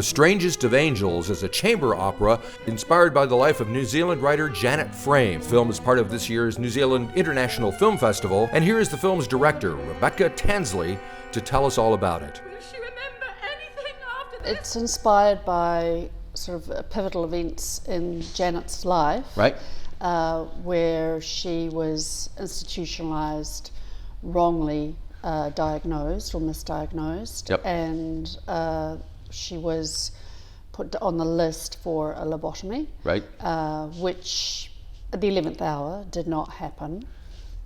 The Strangest of Angels is a chamber opera inspired by the life of New Zealand writer Janet Frame. The film is part of this year's New Zealand International Film Festival, and here is the film's director, Rebecca Tansley, to tell us all about it. Will she remember anything after this? It's inspired by sort of pivotal events in Janet's life, Right. Where she was institutionalized, wrongly diagnosed or misdiagnosed, Yep. and she was put on the list for a lobotomy, Right. which at the 11th hour did not happen.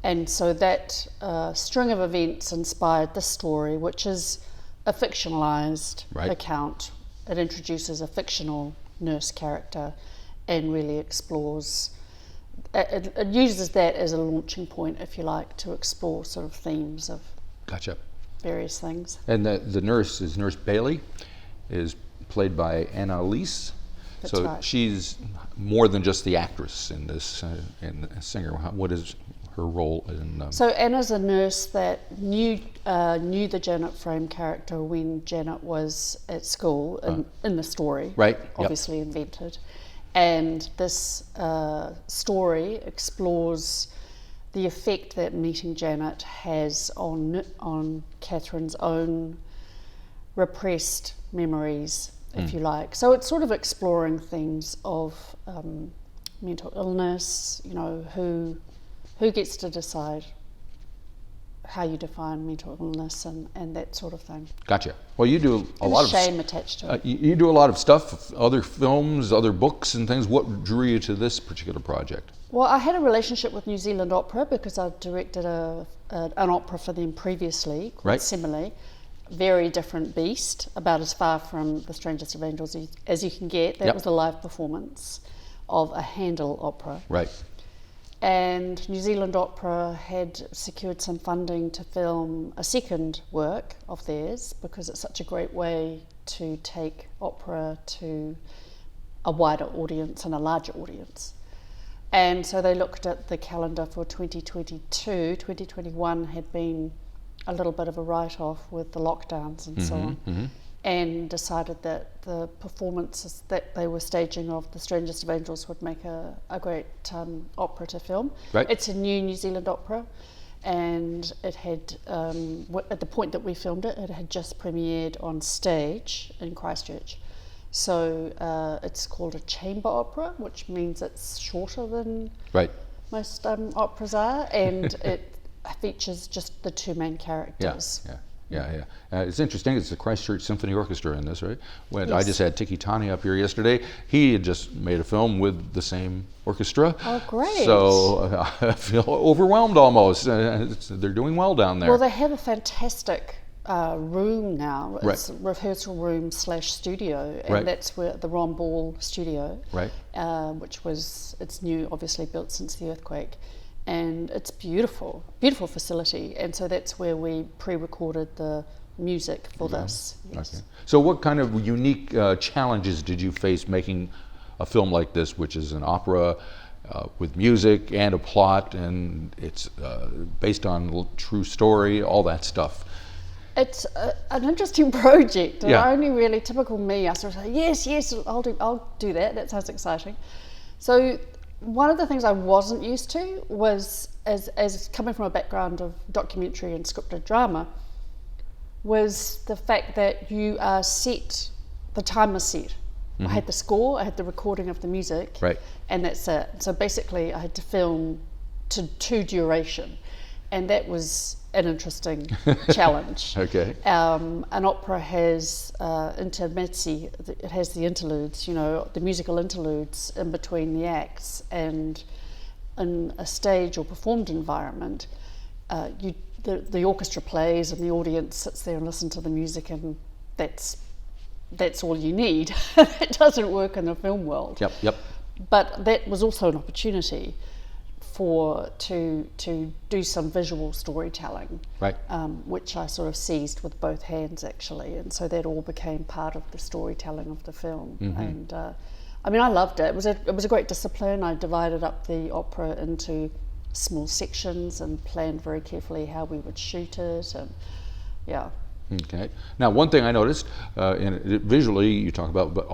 And so that string of events inspired this story, which is a fictionalized Right. account. It introduces a fictional nurse character and really explores, it uses that as a launching point, if you like, to explore sort of themes of Gotcha. various things. And the nurse is Nurse Bailey, is played by Annalise. That's So right. she's more than just the actress in this, and a singer. What is her role in? So Anna's a nurse that knew the Janet Frame character when Janet was at school in the story, Right, yep. obviously invented. And this story explores the effect that meeting Janet has on Catherine's own repressed memories, if you like. So it's sort of exploring themes of mental illness, you know, who gets to decide how you define mental illness and that sort of thing. Gotcha. Well, you do a And lot of shame attached to it. you do a lot of stuff, other films, other books, and things. What drew you to this particular project? Well, I had a relationship with New Zealand Opera because I directed an opera for them previously called Right. Simile. Very different beast, about as far from The Strangest of Angels as you can get. That Yep. was a live performance of a Handel opera. Right. And New Zealand Opera had secured some funding to film a second work of theirs because it's such a great way to take opera to a wider audience and a larger audience. And so they looked at the calendar for 2022. 2021 had been a little bit of a write-off with the lockdowns and so on, and decided that the performances that they were staging of The Strangest of Angels would make a great opera to film. Right. It's a new New Zealand opera, and it had, at the point that we filmed it, it had just premiered on stage in Christchurch. So it's called a chamber opera, which means it's shorter than Right. most operas are, and it features just the two main characters. Yeah. It's interesting. It's the Christchurch Symphony Orchestra in this, right? When I Yes. just had Tiki Tani up here yesterday. He had just made a film with the same orchestra. Oh, great. So I feel overwhelmed almost. They're doing well down there. Well, they have a fantastic room now. It's Right. a rehearsal room / studio, and Right. that's where the Ron Ball studio, Right. it's new, obviously built since the earthquake, and it's beautiful facility. And so that's where we pre-recorded the music for this. Yes. Okay. So what kind of unique challenges did you face making a film like this, which is an opera with music and a plot, and it's based on a true story, all that stuff? It's an interesting project, and Yeah. only really typical me. I sort of say, yes, I'll do that. That sounds exciting. So one of the things I wasn't used to was, as coming from a background of documentary and scripted drama, was the fact that you are set, the time is set. I had the score, I had the recording of the music, Right. and that's it. So basically I had to film to duration, and that was an interesting challenge. Okay. An opera has intermezzi, it has the interludes, you know, the musical interludes in between the acts, and in a stage or performed environment, the orchestra plays and the audience sits there and listens to the music, and that's all you need. It doesn't work in the film world. Yep. But that was also an opportunity to do some visual storytelling, Right. which I sort of seized with both hands actually, and so that all became part of the storytelling of the film. And I mean, I loved it. It was a great discipline. I divided up the opera into small sections and planned very carefully how we would shoot it, and yeah. Okay. Now, one thing I noticed, visually, you talk about, but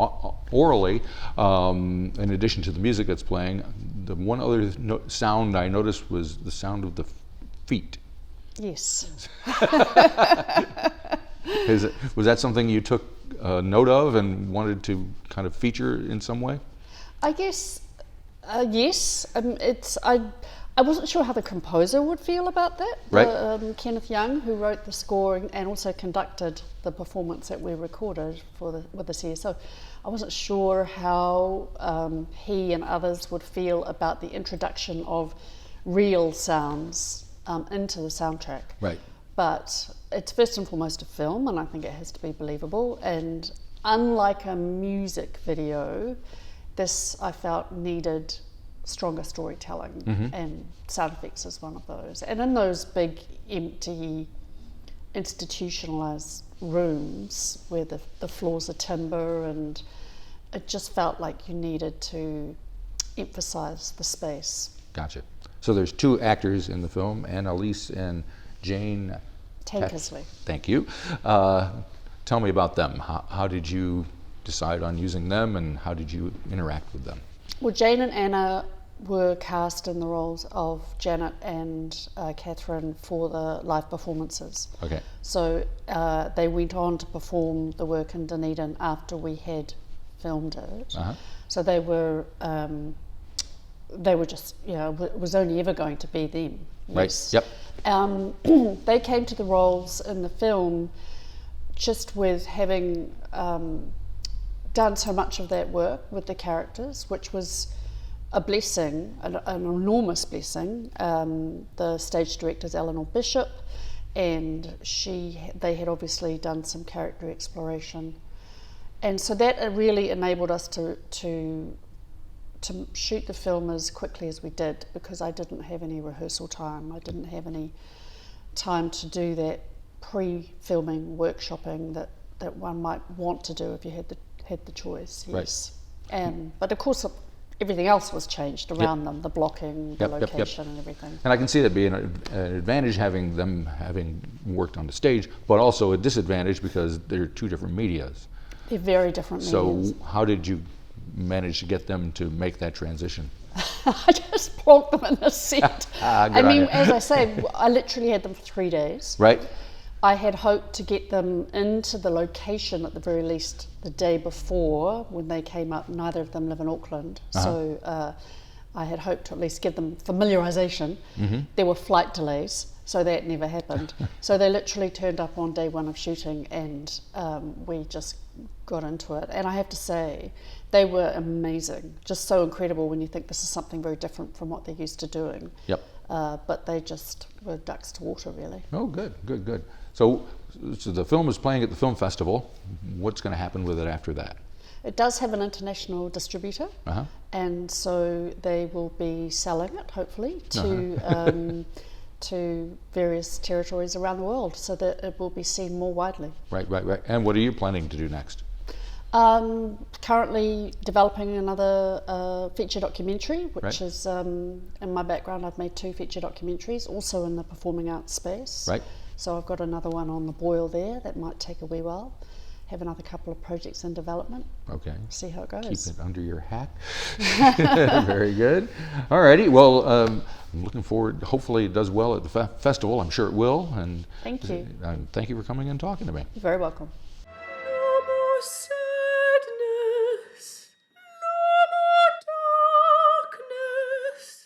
orally, in addition to the music that's playing, the one other sound I noticed was the sound of the feet. Yes. Was that something you took note of and wanted to kind of feature in some way? I guess, yes. I wasn't sure how the composer would feel about that. Right. Kenneth Young, who wrote the score and also conducted the performance that we recorded with the CSO. I wasn't sure how he and others would feel about the introduction of real sounds into the soundtrack. Right. But it's first and foremost a film, and I think it has to be believable. And unlike a music video, this I felt needed stronger storytelling, and sound effects is one of those. And in those big, empty, institutionalized rooms where the floors are timber, and it just felt like you needed to emphasize the space. Gotcha. So there's two actors in the film, Annalise and Jane Tansley. Thank you. Tell me about them. How did you decide on using them, and how did you interact with them? Well, Jane and Anna were cast in the roles of Janet and Catherine for the live performances. Okay. So they went on to perform the work in Dunedin after we had filmed it. Uh-huh. So they were just, it was only ever going to be them. Right. Yes. Yep. They came to the roles in the film just with having done so much of that work with the characters, which was a blessing, an enormous blessing. The stage director is Eleanor Bishop, and they had obviously done some character exploration, and so that really enabled us to shoot the film as quickly as we did, because I didn't have any rehearsal time. I didn't have any time to do that pre-filming workshopping that one might want to do if you had the choice. Yes. Right. But of course everything else was changed around them, the blocking, the location and everything. And I can see that being an advantage, having them having worked on the stage, but also a disadvantage because they're two different medias. They're very different medias. So how did you manage to get them to make that transition? I just plonked them in the set. I mean, as I say, I literally had them for 3 days. Right. I had hoped to get them into the location at the very least the day before when they came up. Neither of them live in Auckland, so I had hoped to at least give them familiarisation. There were flight delays, so that never happened. So they literally turned up on day one of shooting, and we just got into it. And I have to say, they were amazing, just so incredible when you think this is something very different from what they're used to doing. Yep. But they just were ducks to water, really. Oh, good. So the film is playing at the film festival. What's going to happen with it after that? It does have an international distributor, and so they will be selling it, hopefully, to various territories around the world, so that it will be seen more widely. Right. And what are you planning to do next? Currently developing another feature documentary, which is in my background. I've made 2 feature documentaries, also in the performing arts space. Right. So I've got another one on the boil there that might take a wee while. Have another couple of projects in development. Okay. See how it goes. Keep it under your hat. Very good. All righty. Well, I'm looking forward. Hopefully it does well at the festival. I'm sure it will. And thank you. Thank you for coming and talking to me. You're very welcome.